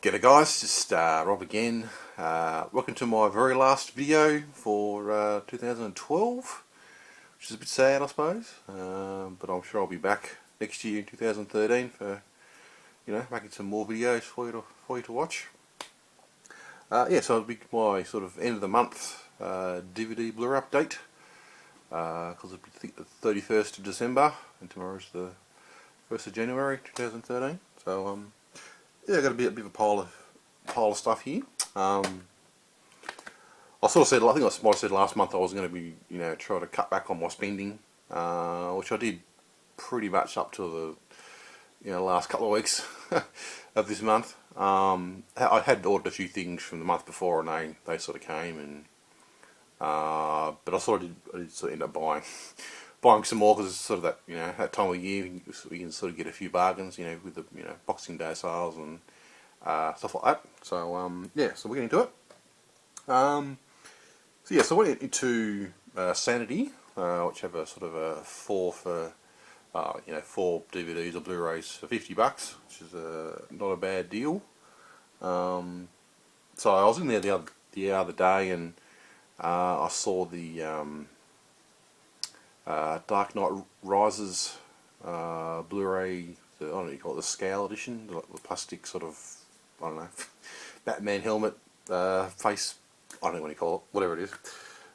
G'day guys, just Rob again. Welcome to my very last video for 2012, which is a bit sad I suppose, but I'm sure I'll be back next year in 2013 for, making some more videos for you to watch. Yeah, so it'll be my sort of end of the month DVD Blu-ray update, because it'll be the 31st of December and tomorrow's the 1st of January 2013. So yeah, I've got a bit of a pile of stuff here. I sort of said, I think I might have said last month I was going to be, try to cut back on my spending, which I did pretty much up to the, last couple of weeks of this month. I had ordered a few things from the month before, and they sort of came, and but I sort of did sort of end up buying some more, because it's sort of that, that time of year we can sort of get a few bargains, with the Boxing Day sales and stuff like that. So yeah, so we're getting into it. So yeah, so I went into Sanity, which have a sort of a 4 DVDs or Blu-rays for $50, which is not a bad deal. So I was in there the other day, and I saw the Dark Knight Rises Blu-ray, I don't know what you call it, the scale edition, the plastic sort of, I don't know, Batman helmet, face, I don't know what you call it, whatever it is,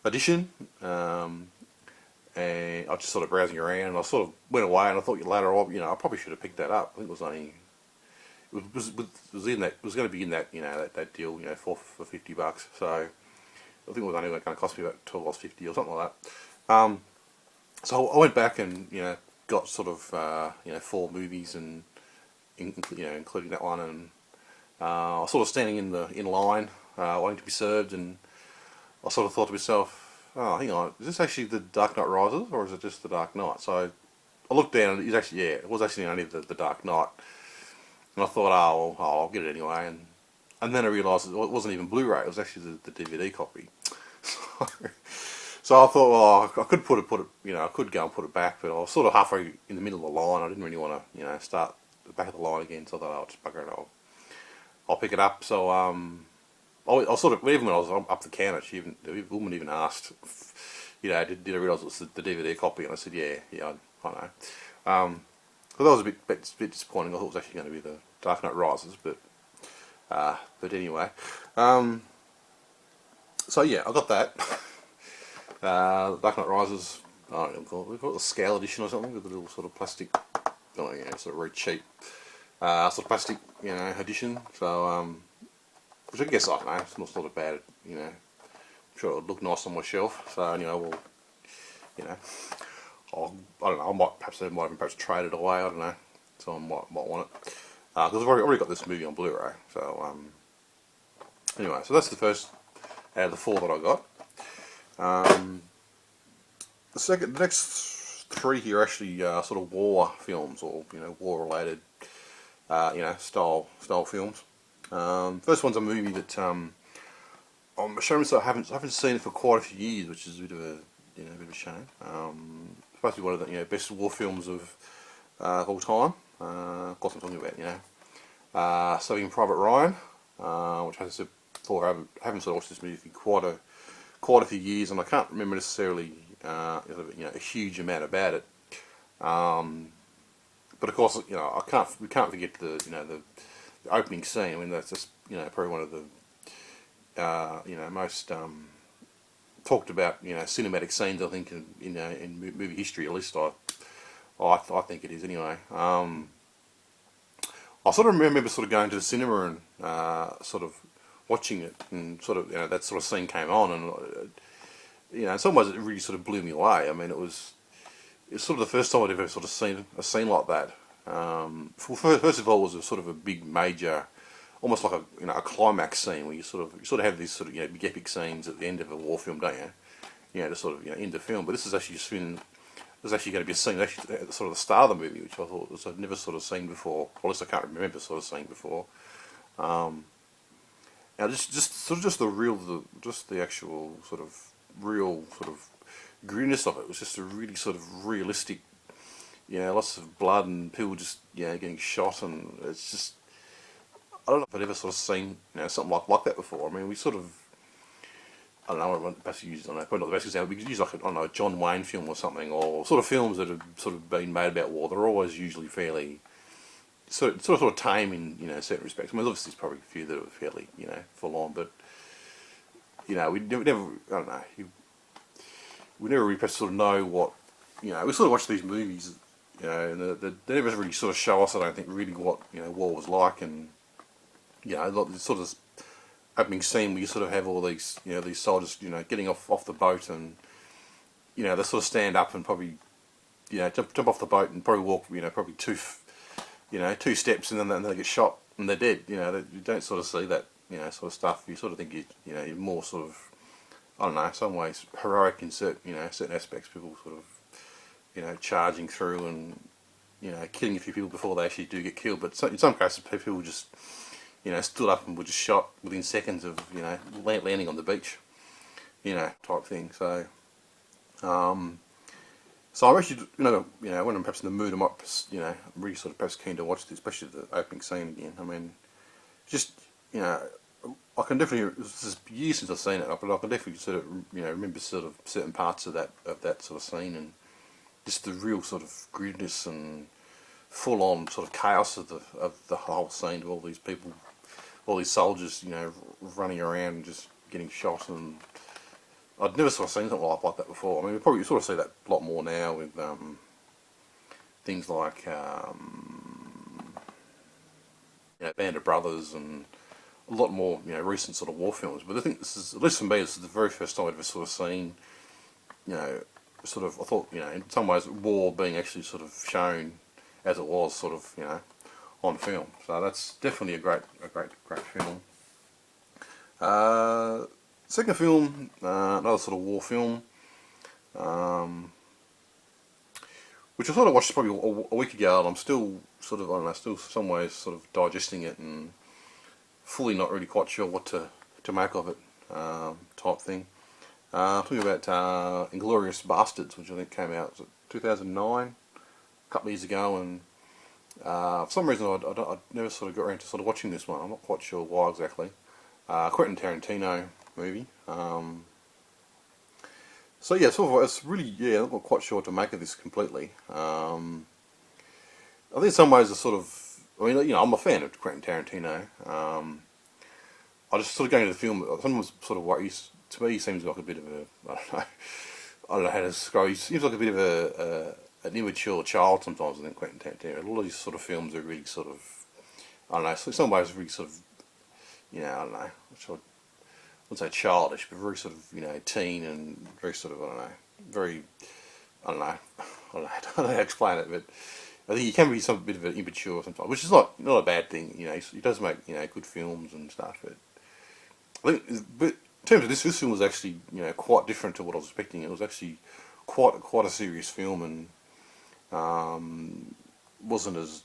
edition. And I was just sort of browsing around, and I sort of went away, and I thought later on, I probably should have picked that up. I think it was only, it was going to be in that, that deal, for $50. So I think it was only going to cost me about $12.50 or something like that. So I went back and got sort of 4 movies, and including that one, and I was sort of standing in line waiting to be served, and I sort of thought to myself, oh, hang on, is this actually the Dark Knight Rises, or is it just the Dark Knight? So I looked down, and it was actually only the Dark Knight, and I thought, oh, well, I'll get it anyway, and then I realised it wasn't even Blu-ray, it was actually the DVD copy. So I thought, well, I could put it, I could go and put it back, but I was sort of halfway in the middle of the line. I didn't really want to, start the back of the line again. So I thought, I'll just bugger it. I'll pick it up. So I sort of, even when I was up the counter, the woman even asked, did I realise it was the DVD copy? And I said, yeah, I know. So that was a bit disappointing. I thought it was actually going to be the Dark Knight Rises, but anyway. So yeah, I got that. Dark Knight Rises, I don't know what we call it, the scale edition or something, with a little sort of plastic, sort of very cheap, sort of plastic, edition. So, which I guess, I don't know, it's not sort of bad, I'm sure it would look nice on my shelf. So anyway, well, I don't know, I might perhaps trade it away, I don't know, someone might want it, because I've already got this movie on Blu-ray. So, anyway, so that's the first out of the 4 that I got. The next 3 here are actually sort of war films, or war-related, style films. First one's a movie that I'm ashamed to say I haven't seen it for quite a few years, which is a bit of a shame. Supposed to be one of the best war films of all time. Of course, I'm talking about Saving Private Ryan, which, as I said before, I haven't sort of watched this movie for quite a few years, and I can't remember necessarily a huge amount about it. But of course, we can't forget the opening scene. I mean, that's just probably one of the most talked about cinematic scenes, I think, in movie history. At least I think it is anyway. I sort of remember sort of going to the cinema and sort of watching it, and sort of that sort of scene came on, and in some ways it really sort of blew me away. I mean, it was sort of the first time I'd ever sort of seen a scene like that. First of all, it was a sort of a big major, almost like a climax scene, where you sort of have these sort of big epic scenes at the end of a war film, don't you? To sort of end the film. But this is actually there's actually going to be a scene actually at sort of the start of the movie, which I thought I'd never sort of seen before, or at least I can't remember sort of seeing before. Now, just the actual sort of real sort of grittiness of it was just a really sort of realistic, lots of blood and people just getting shot, and it's just, I don't know if I'd ever sort of seen something like that before. I mean, we sort of, I don't know, what the best use, I don't know, probably not the best example. We could use like I don't know, a John Wayne film or something, or sort of films that have sort of been made about war. They're always usually fairly sort of tame in certain respects. I mean, obviously there's probably a few that are fairly full on, but we never I don't know. We never really sort of know what we sort of watch these movies, and they never really sort of show us. I don't think really what war was like, and the sort of opening scene where you sort of have all these these soldiers getting off the boat, and they sort of stand up and probably jump off the boat and probably walk probably two steps, and then they get shot and they're dead. You don't sort of see that sort of stuff. You sort of think you're more sort of, I don't know, in some ways heroic in certain aspects. People sort of charging through and killing a few people before they actually do get killed. But in some cases, people just stood up and were just shot within seconds of landing on the beach, type thing. So so I'm actually when I'm perhaps in the mood, I might really sort of perhaps keen to watch this, especially the opening scene again. I mean, just I can definitely, this is years since I've seen it, but I can definitely sort of remember sort of certain parts of that sort of scene, and just the real sort of grittiness and full on sort of chaos of the whole scene, with all these people, all these soldiers running around and just getting shot. And I'd never sort of seen something like that before. I mean, we probably sort of see that a lot more now with things like Band of Brothers and a lot more recent sort of war films. But I think this is, at least for me, this is the very first time I've ever sort of seen sort of, I thought in some ways war being actually sort of shown as it was sort of on film. So that's definitely a great film. Second film, another sort of war film, which I sort of watched probably a week ago, and I'm still sort of, I don't know, still some ways sort of digesting it and fully not really quite sure what to make of it, type thing. Talking about Inglourious Bastards, which I think came out 2009, a couple of years ago, and for some reason I never sort of got around to sort of watching this one. I'm not quite sure why exactly. Quentin Tarantino movie. So yeah, sort of, it's really, I'm not quite sure what to make of this completely. I think in some ways it's sort of, I mean, I'm a fan of Quentin Tarantino. I just sort of going to the film, sometimes sort of what he's, to me he seems like a bit of a, I don't know how to describe, he seems like a bit of an immature child sometimes, I think, Quentin Tarantino. A lot of these sort of films are really sort of, I don't know, so in some ways really sort of, I don't know, I wouldn't say childish, but very sort of, teen and very sort of, I don't know, very, I don't know how to explain it, but I think he can be some bit of an immature sometimes, which is not a bad thing. He does make good films and stuff. But I think, but in terms of this film was actually quite different to what I was expecting. It was actually quite a serious film, and wasn't as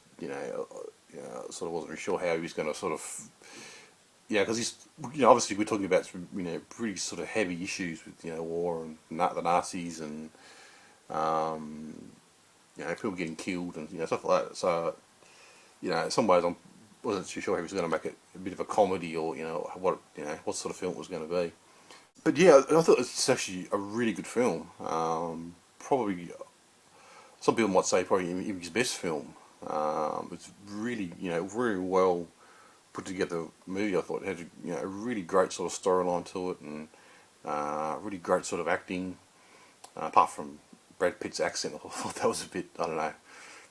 sort of wasn't really sure how he was going to sort of. Yeah, because he's obviously we're talking about pretty sort of heavy issues with war and the Nazis and people getting killed and stuff like that. So in some ways I wasn't too sure he was going to make it a bit of a comedy or what sort of film it was going to be. But yeah, I thought it's actually a really good film. Probably some people might say probably his best film. It's really very well put together movie. I thought it had a really great sort of storyline to it, and really great sort of acting. Apart from Brad Pitt's accent, I thought that was a bit, I don't know, a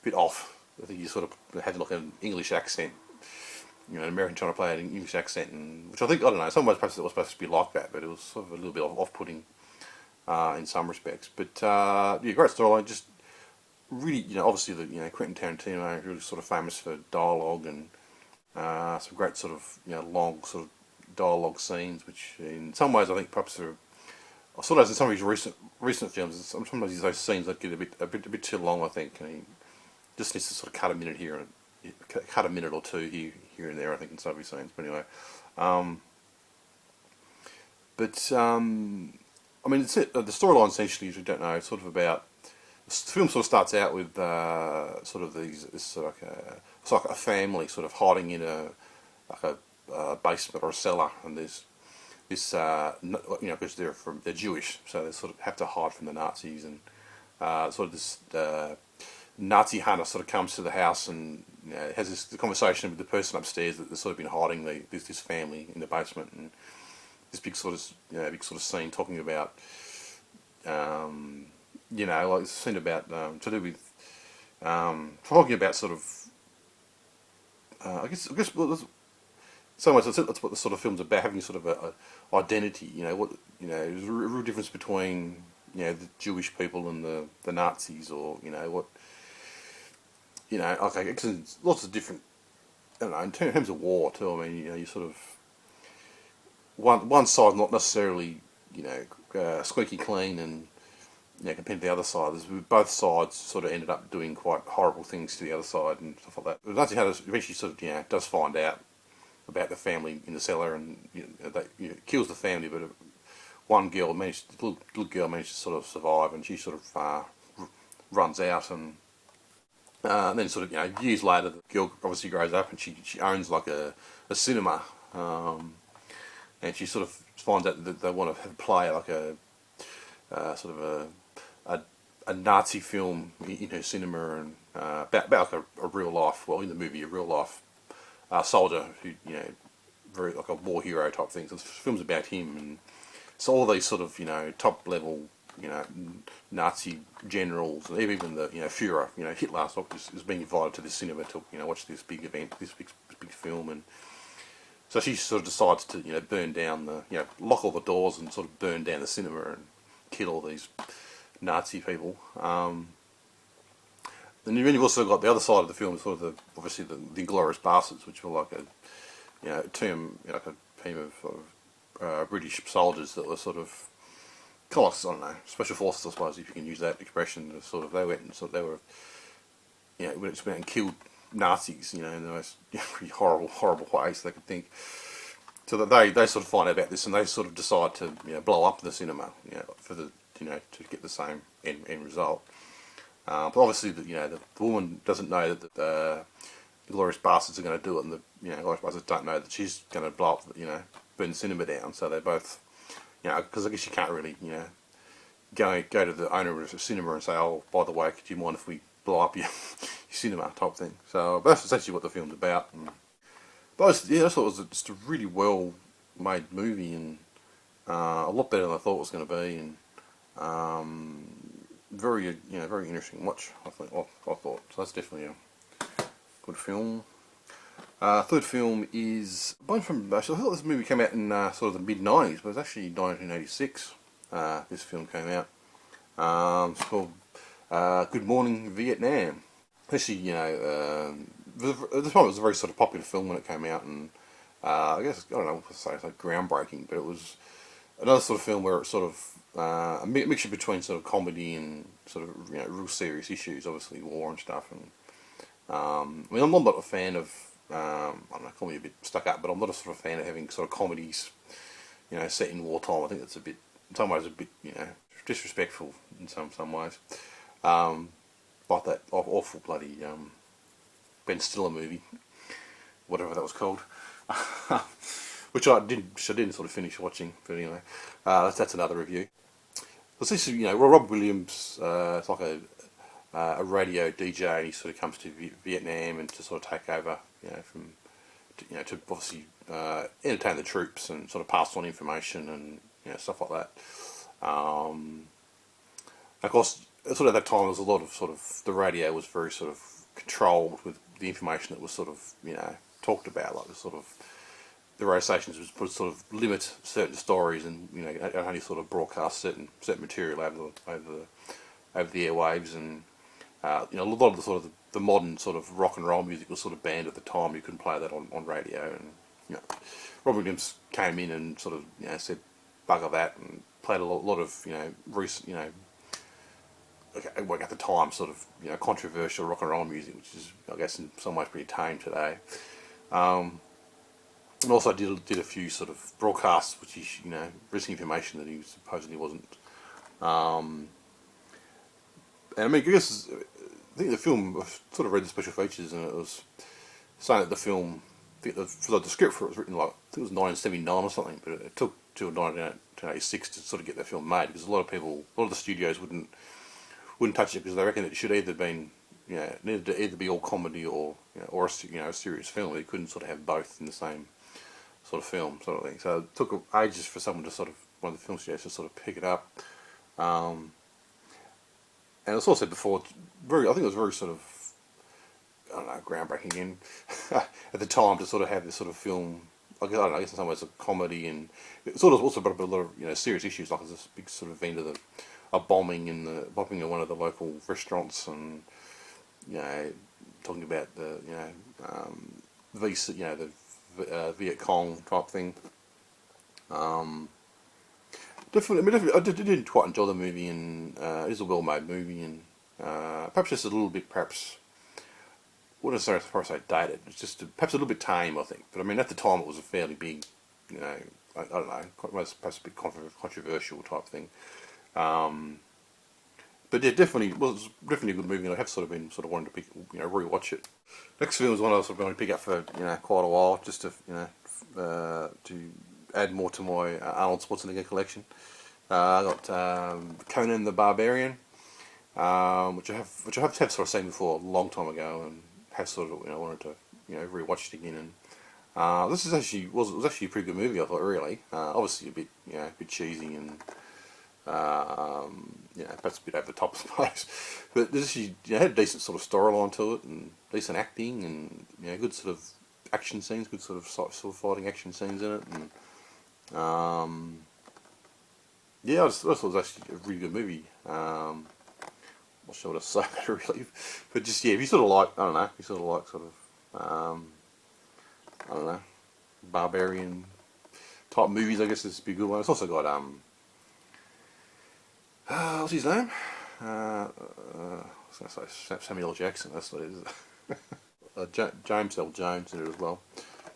bit off. I think he sort of had like an English accent, an American trying to play an English accent, and which I think, I don't know, in some ways perhaps it was supposed to be like that, but it was sort of a little bit off-putting in some respects. But yeah, great storyline. Just really, obviously the Quentin Tarantino, really sort of famous for dialogue and some great sort of long sort of dialogue scenes, which in some ways I think perhaps are sort of in some of his recent films. Sometimes those scenes that get a bit too long. I think, and he just needs to sort of cut a minute here and cut a minute or two here and there. I think in some of his scenes. But anyway, I mean, it's the storyline essentially, if you don't know, it's sort of about. The film sort of starts out with sort of it's like a family sort of hiding in like a basement or a cellar, and there's this because they're Jewish, so they sort of have to hide from the Nazis, and sort of this Nazi hunter sort of comes to the house and has this conversation with the person upstairs that they've sort of been hiding this family in the basement, and this big sort of scene talking about like it's a scene about to do with talking about sort of I guess well, so much that's what the sort of film's about, having sort of a identity. There's a real difference between the Jewish people and the Nazis, or what okay, it's lots of different. I don't know, in terms of war too. I mean, you sort of one side not necessarily squeaky clean, and compared to the other side, both sides sort of ended up doing quite horrible things to the other side and stuff like that. The Nazi hunter eventually sort of does find out about the family in the cellar, and kills the family, but one girl the little girl managed to sort of survive, and she sort of runs out, and then sort of years later the girl obviously grows up and she owns like a cinema, and she sort of finds out that they want to have play like a sort of a Nazi film in her cinema, and about like a real life, well, in the movie, a real life soldier who very like a war hero type thing. So the film's about him, and so all these sort of top level Nazi generals, and even the Führer, Hitler is being invited to this cinema to watch this big event, this big film, and so she sort of decides to burn down lock all the doors and sort of burn down the cinema and kill all these Nazi people. Then you've also got the other side of the film, sort of obviously the Inglourious Bastards, which were like a team, like a team of British soldiers that were sort of kind of like, I don't know, special forces, I suppose, if you can use that expression. Sort of they went and they were went and killed Nazis, in the most pretty horrible ways they could think. So that they sort of find out about this, and they sort of decide to blow up the cinema, for the to get the same end result. But obviously, the woman doesn't know that the Glorious Bastards are going to do it, and the Glorious Bastards don't know that she's going to blow up, burn the cinema down. So they both, because I guess you can't really, go to the owner of the cinema and say, oh, by the way, could you mind if we blow up your cinema type thing? So but that's essentially what the film's about. But I thought it was just a really well made movie, and a lot better than I thought it was going to be, and very very interesting watch. I thought so. That's definitely a good film. Third film is one from. Actually, I thought this movie came out in sort of the mid '90s, but it's actually 1986. This film came out. It's called Good Morning Vietnam. Actually, at the time it was a very sort of popular film when it came out, and I guess I don't know what to say, it's like groundbreaking, but it was another sort of film where it's sort of a mixture between sort of comedy and sort of real serious issues, obviously war and stuff. And I mean, I'm not a fan of I don't know, call me a bit stuck up, but I'm not a sort of fan of having sort of comedies, set in wartime. I think it's in some ways a bit disrespectful in some ways. Like that awful bloody Ben Stiller movie, whatever that was called. Which I didn't sort of finish watching, but anyway, that's another review. But this is, Rob Williams, it's like a radio DJ, and he sort of comes to Vietnam and to sort of take over, to obviously entertain the troops and sort of pass on information and stuff like that. Of course, sort of at that time, there was a lot of sort of the radio was very sort of controlled with the information that was sort of talked about, like the sort of the radio stations would sort of limit certain stories and only sort of broadcast certain material over the airwaves, and a lot of the sort of the modern sort of rock and roll music was sort of banned at the time. You couldn't play that on radio, and Rob Williams came in and sort of said bugger that, and played a lot of recent at the time sort of controversial rock and roll music, which is I guess in some ways pretty tame today. And also did a few sort of broadcasts, which is risking information that he supposedly wasn't. And I mean, I think the film, I've sort of read the special features, and it was saying that the film think the script for it was written like, I think it was 1979 or something, but it took till 1986 to sort of get the film made, because a lot of the studios wouldn't touch it, because they reckon it should either been, it needed to either be all comedy or a serious film. They couldn't sort of have both in the same sort of film, sort of thing. So it took ages for someone to one of the film studios to sort of pick it up. And it's also before, I think it was very sort of, I don't know, groundbreaking again at the time to sort of have this sort of film. I guess in some ways a comedy, and it sort of also brought up a lot of serious issues, like this big sort of event of a bombing in one of the local restaurants, and talking about the the Viet Cong type thing. Definitely, I did quite enjoy the movie, and it is a well-made movie, and perhaps just a little bit, wouldn't say dated. It's just perhaps a little bit tame, I think. But I mean, at the time, it was a fairly big, I don't know, perhaps a bit controversial type thing. But yeah, definitely was definitely a good movie, and I have sort of been wanting to rewatch it. Next film was one I was going to pick up for quite a while, just to to add more to my Arnold Schwarzenegger collection. I got Conan the Barbarian, which I have sort of seen before a long time ago, and have sort of wanted to rewatch it again. And this was actually a pretty good movie, I thought, really. Obviously a bit cheesy, and perhaps a bit over the top, I suppose. But this actually had a decent sort of storyline to it, and decent acting, and good sort of action scenes, good sort of fighting action scenes in it, and I thought it was actually a really good movie. Not sure what to say about it really, but just if you sort of like, I don't know, barbarian type movies, I guess this would be a good one. It's also got what's his name? I was going to say Samuel L. Jackson. That's what it is. James L. Jones in it as well.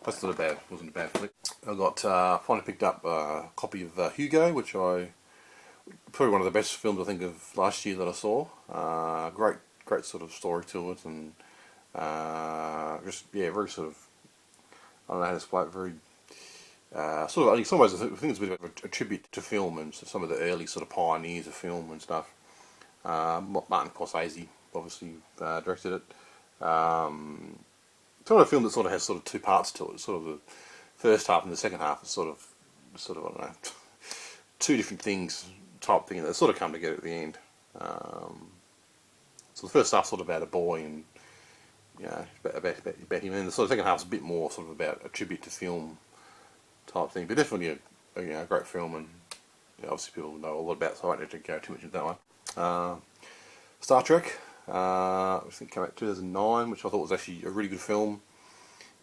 That's not wasn't a bad flick. I got finally picked up a copy of Hugo, which probably one of the best films I think of last year that I saw. Great sort of story to it, and very sort of, I don't know how to explain it, very sort of, in some ways I think it's a bit of a tribute to film and some of the early sort of pioneers of film and stuff. Martin Scorsese obviously directed it. It's not a film that sort of has sort of two parts to it. It's sort of the first half and the second half is sort of I don't know, two different things type thing that sort of come together at the end. So the first half's sort of about a boy and about him, and the sort of second half's a bit more sort of about a tribute to film type thing. But definitely a great film, and obviously people know a lot about it, so I won't need to go too much into that one. Star Trek, I think it came out in 2009, which I thought was actually a really good film.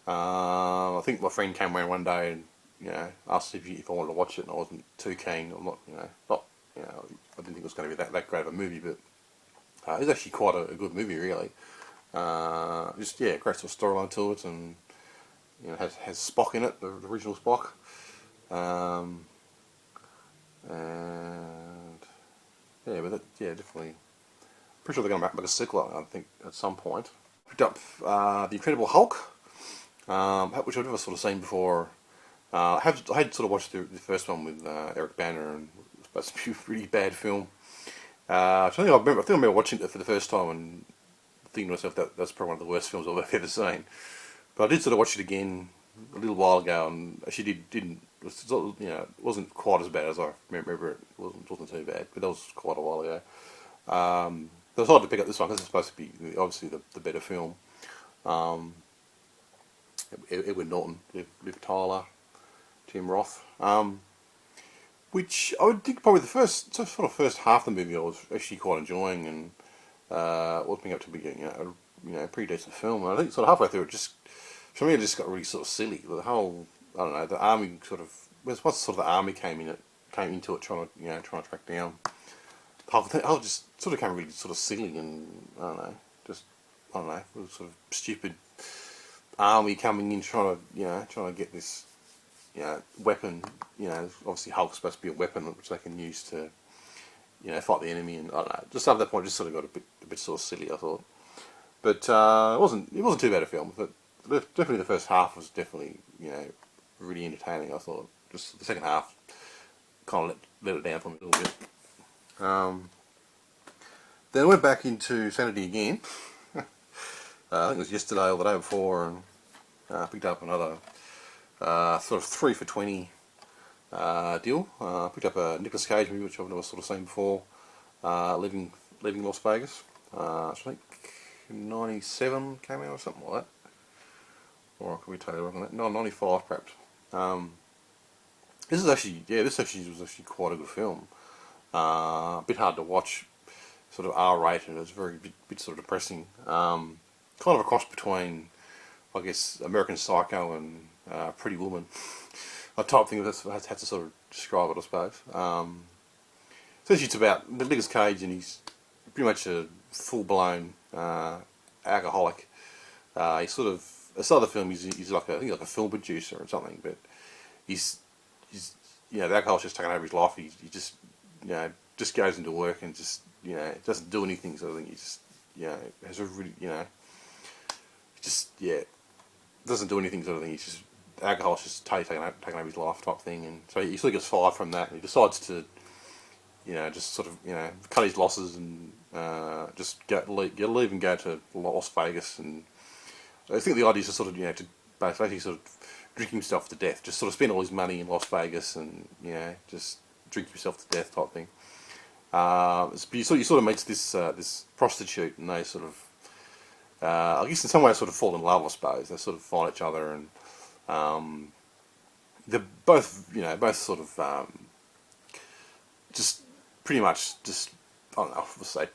I think my friend came around one day and asked if I wanted to watch it, and I wasn't too keen. I'm not, I didn't think it was going to be that great of a movie, but it was actually quite a good movie, really. Great sort of storyline to it, and has Spock in it, the original Spock, definitely. Pretty sure they're going to make a sequel, I think, at some point. Picked up The Incredible Hulk, which I've never sort of seen before. I had sort of watched the first one with Eric Banner, and it was supposed to be a really bad film. I think I remember watching it for the first time and thinking to myself that's probably one of the worst films I've ever seen. But I did sort of watch it again a little while ago, and actually it wasn't quite as bad as I remember. It wasn't too bad, but that was quite a while ago. So I decided to pick up this one because it's supposed to be obviously the better film. Edward Norton, Liv Tyler, Tim Roth, which I would think probably the first half of the movie I was actually quite enjoying, and was being up to be a pretty decent film. And I think sort of halfway through for me it just got really sort of silly. The whole, I don't know, the army once sort of the army came into it trying to track down. The whole thing, I just sort of became really sort of silly, and I don't know, it was sort of stupid army coming in trying to get this weapon. Obviously Hulk's supposed to be a weapon which they can use to fight the enemy, and I don't know, just at that point it just sort of got a bit sort of silly, I thought. But it wasn't too bad a film, but definitely the first half was definitely, you know, really entertaining. I thought just the second half kind of let it down for me a little bit. Then I went back into Sanity again. I think it was yesterday or the day before, and picked up another sort of 3 for $20 deal. Picked up a Nicolas Cage movie, which I've never sort of seen before, leaving Las Vegas. I think 97 came out or something like that. Or could we tell you wrong on that? No, 95 perhaps. This was actually quite a good film. A bit hard to watch, sort of R-rated. It was very bit sort of depressing. Kind of a cross between, I guess, American Psycho and Pretty Woman. A type thing that's had to sort of describe it, I suppose. Essentially, it's about Nicolas Cage, and he's pretty much a full-blown alcoholic. He sort of, at the start of the film, he's like I think like a film producer or something, but he's you know, the alcohol's just taken over his life. He just, you know, just goes into work and just, you know, doesn't do anything sort of thing. He just, you know, has a really, you know, just, yeah, doesn't do anything sort of thing. He's just, alcohol's just taking over his life type thing. And so he sort of gets fired from that, and he decides to, you know, just sort of, you know, cut his losses and just leave and go to Las Vegas. And I think the idea is to sort of, you know, to basically sort of drink himself to death, just sort of spend all his money in Las Vegas and, you know, just drink yourself to death type thing. But you sort of meets this prostitute, and they sort of, I guess in some ways sort of fall in love, I suppose. They sort of find each other, and they're both, you know, both sort of just pretty much just, I don't know, we'll say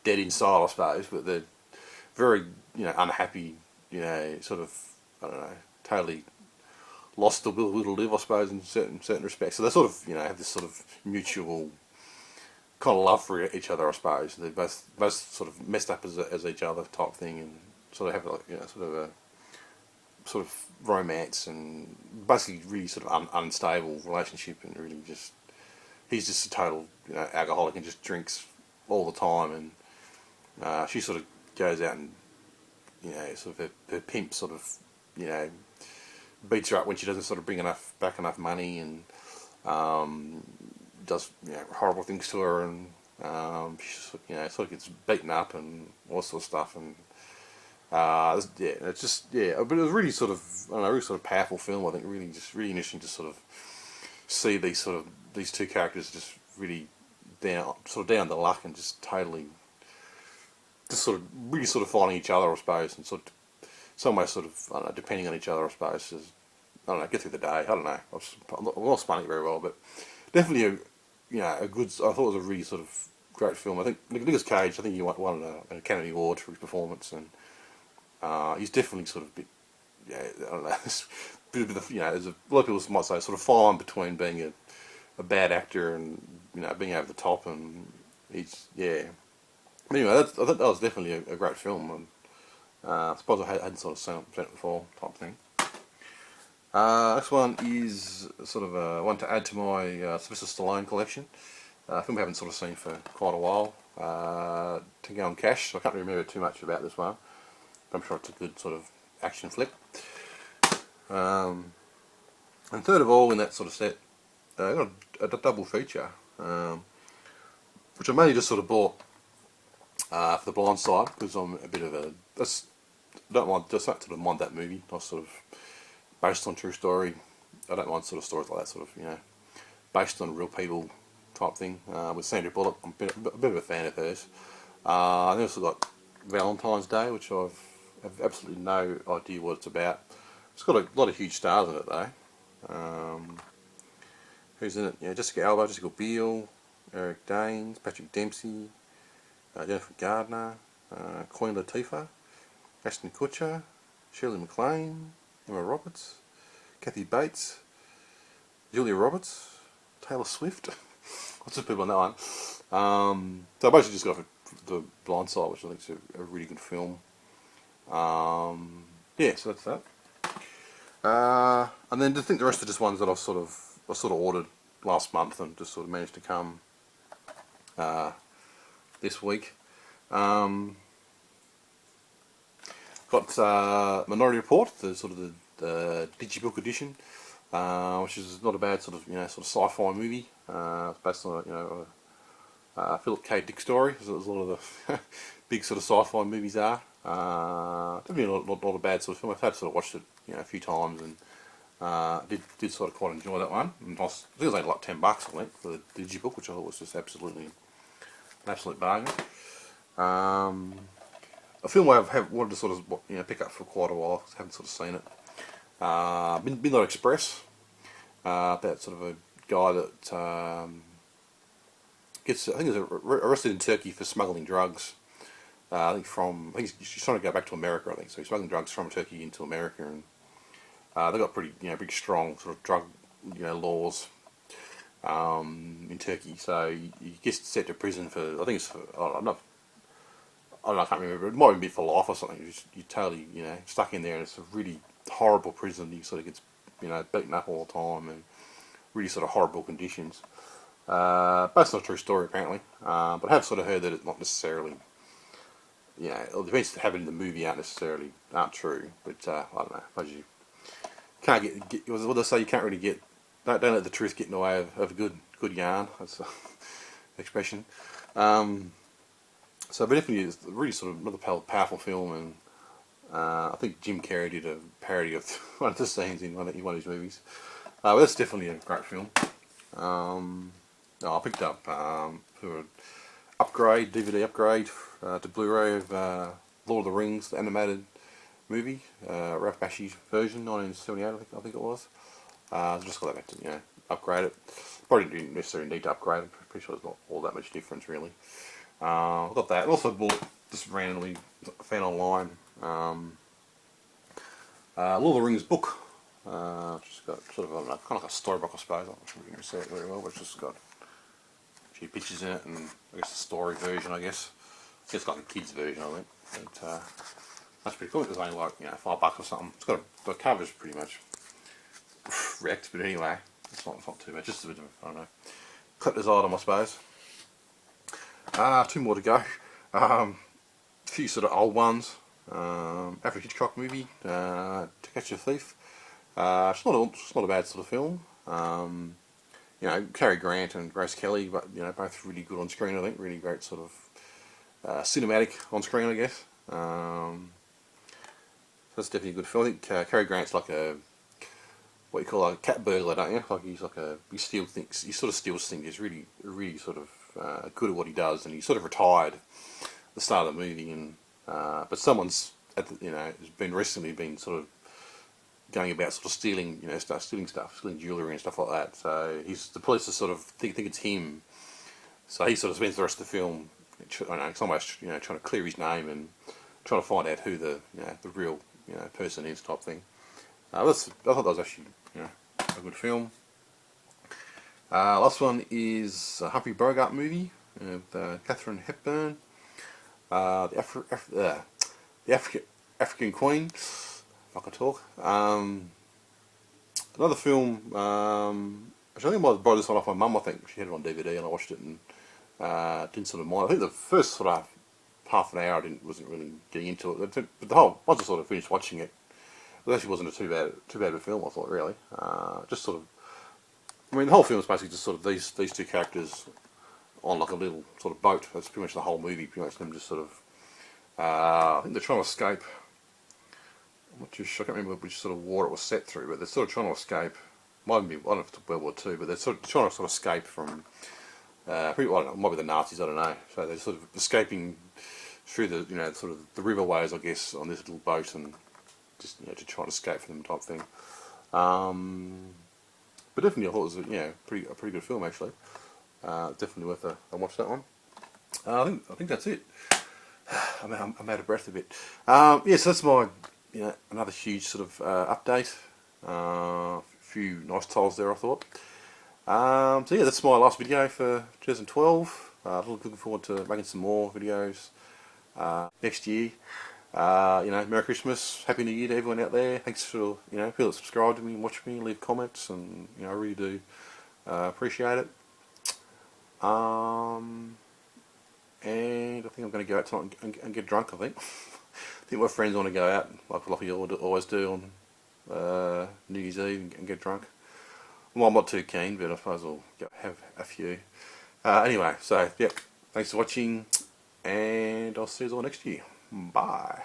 dead inside, I suppose, but they're very, you know, unhappy, you know, sort of, I don't know, totally lost the will to live, I suppose, in certain respects. So they sort of, you know, have this sort of mutual kind of love for each other, I suppose. They're both sort of messed up as each other type thing, and sort of have like, you know, sort of romance, and basically really sort of unstable relationship, and really just, he's just a total, you know, alcoholic and just drinks all the time, and she sort of goes out and, you know, sort of her pimp sort of, you know, beats her up when she doesn't sort of bring enough money, and does, you know, horrible things to her, and she, you know, sort of gets beaten up and all sort of stuff, and yeah, it's just, yeah, but it was really sort of, I don't know, really sort of powerful film. I think really interesting to sort of see these two characters just really down the luck, and just totally, just sort of really sort of finding each other, I suppose, and sort of some way sort of, I don't know, depending on each other, I suppose, as, I don't know, get through the day. I don't know. I'm not explaining it very well, but definitely you know, a good. I thought it was a really sort of great film. I think Nicolas Cage, I think he won an Academy Award for his performance, and he's definitely sort of a bit, yeah, I don't know, bit of, you know, there's a lot of people might say sort of fine between being a bad actor and, you know, being over the top, and he's, yeah. But anyway, I thought that was definitely a great film, and I suppose I hadn't sort of seen it before type thing. Next one is sort of one to add to my Sylvester Stallone collection. A film I haven't sort of seen for quite a while. Tango and Cash. So I can't remember too much about this one, but I'm sure it's a good sort of action flick. And third of all in that sort of set, I got a double feature, which I mainly just sort of bought for The Blind Side, because I'm a bit of a, just don't sort of mind that movie. I sort of, based on true story. I don't mind sort of stories like that, sort of, you know, based on real people type thing. With Sandra Bullock, I'm a bit of a fan of hers. I also got Valentine's Day, which I have absolutely no idea what it's about. It's got a lot of huge stars in it though. Who's in it? Yeah, Jessica Alba, Jessica Biel, Eric Danes, Patrick Dempsey, Jennifer Gardner, Queen Latifah, Ashton Kutcher, Shirley MacLaine, Emma Roberts, Kathy Bates, Julia Roberts, Taylor Swift. Lots of people on that one. So I basically just got The Blind Side, which I think is a really good film. Yeah, so that's that. And then I think the rest are just ones that I sort of ordered last month and just sort of managed to come this week. Got Minority Report, the sort of the digibook edition, which is not a bad sort of sci-fi movie. It's based on Philip K. Dick story, as a lot of the big sort of sci-fi movies are. Definitely not a bad sort of film. I've had sort of watched it a few times, and did sort of quite enjoy that one. And I think it was only like $10 I think for the digibook, which I thought was just absolutely an absolute bargain. A film I have wanted to sort of pick up for quite a while. I haven't sort of seen it. Midnight Express, about sort of a guy that gets, I think, is arrested in Turkey for smuggling drugs. I think he's trying to go back to America. I think so. He's smuggling drugs from Turkey into America, and they've got pretty big strong sort of drug laws in Turkey. So he gets sent to prison for, I think it's for, I don't know, I can't remember. It might even be for life or something. You're totally stuck in there, and it's a really horrible prison. He sort of gets beaten up all the time, and really sort of horrible conditions. Based on a true story apparently, but I have sort of heard that it's not necessarily, the events that happen in the movie aren't true. But I don't know. I suppose you can't get what they say. You can't really get. Don't let the truth get in the way of a good yarn. That's the expression. So, but definitely, it's really sort of another powerful film, and I think Jim Carrey did a parody of one of the scenes in one of his movies. But that's definitely a great film. I picked up for an upgrade, DVD upgrade to Blu-ray of Lord of the Rings, the animated movie, Ralph Bakshi's version, 1978, I think it was. Just got that back to upgrade it. Probably didn't necessarily need to upgrade it. Pretty sure there's not all that much difference really. I got that. I also bought, just randomly found online, Lord of the Rings book. Just got sort of, I don't know, kind of like a storybook, I suppose. I'm not sure you can see it very well, but it's just got a few pictures in it, and I guess the story version, I guess. It's got the kids version, I think. But that's pretty cool. It was only like $5 or something. It's got the cover's pretty much wrecked, but anyway, it's not too bad. Just a bit of, I don't know, collector's item, I suppose. Two more to go. A few sort of old ones. Alfred Hitchcock movie, To Catch a Thief. It's not a bad sort of film. Cary Grant and Grace Kelly, but both really good on screen. I think really great sort of cinematic on screen, I guess. That's definitely a good film. I think Cary Grant's like what you call a cat burglar, don't you? Like he sort of steals things. He's really sort of good at what he does, and he sort of retired at the start of the movie, and but someone's has recently been sort of going about sort of stealing stealing jewellery and stuff like that. So the police are sort of think it's him. So he sort of spends the rest of the film, it's almost trying to clear his name and trying to find out who the real person is, type thing. I thought that was actually a good film. Last one is a Humphrey Bogart movie with Katharine Hepburn, the African Queen. If I can talk. Another film. Actually, I think I might have borrowed this one off my mum. I think she had it on DVD, and I watched it and didn't sort of mind. I think the first sort of half an hour I wasn't really getting into it, but once I sort of finished watching it, it actually wasn't too bad of a film, I thought, really. Just sort of, the whole film is basically just sort of these two characters on like a little sort of boat. That's pretty much the whole movie. Pretty much them just sort of, I think they're trying to escape. I'm not too sure. I can't remember which sort of war it was set through, but they're sort of trying to escape. Might be, I don't know if it's World War II, but they're sort of trying to escape from. I don't know, it might be the Nazis. I don't know. So they're sort of escaping through the sort of the riverways, I guess, on this little boat, and just to try to escape from them, type thing. But definitely, I thought it was a pretty good film, actually. Definitely worth a watch, that one. I think that's it. I'm out of breath a bit. So that's my another huge sort of update. A few nice titles there, I thought. So yeah, that's my last video for 2012. Looking forward to making some more videos next year. Merry Christmas, Happy New Year to everyone out there. Thanks for people that subscribe to me and watch me, leave comments, and I really do appreciate it. And I think I'm going to go out tonight and get drunk. I think think my friends want to go out, like we always do on New Year's Eve and get drunk. Well, I'm not too keen, but I suppose I'll have a few. Anyway, so, yep, thanks for watching, and I'll see you all next year. Bye.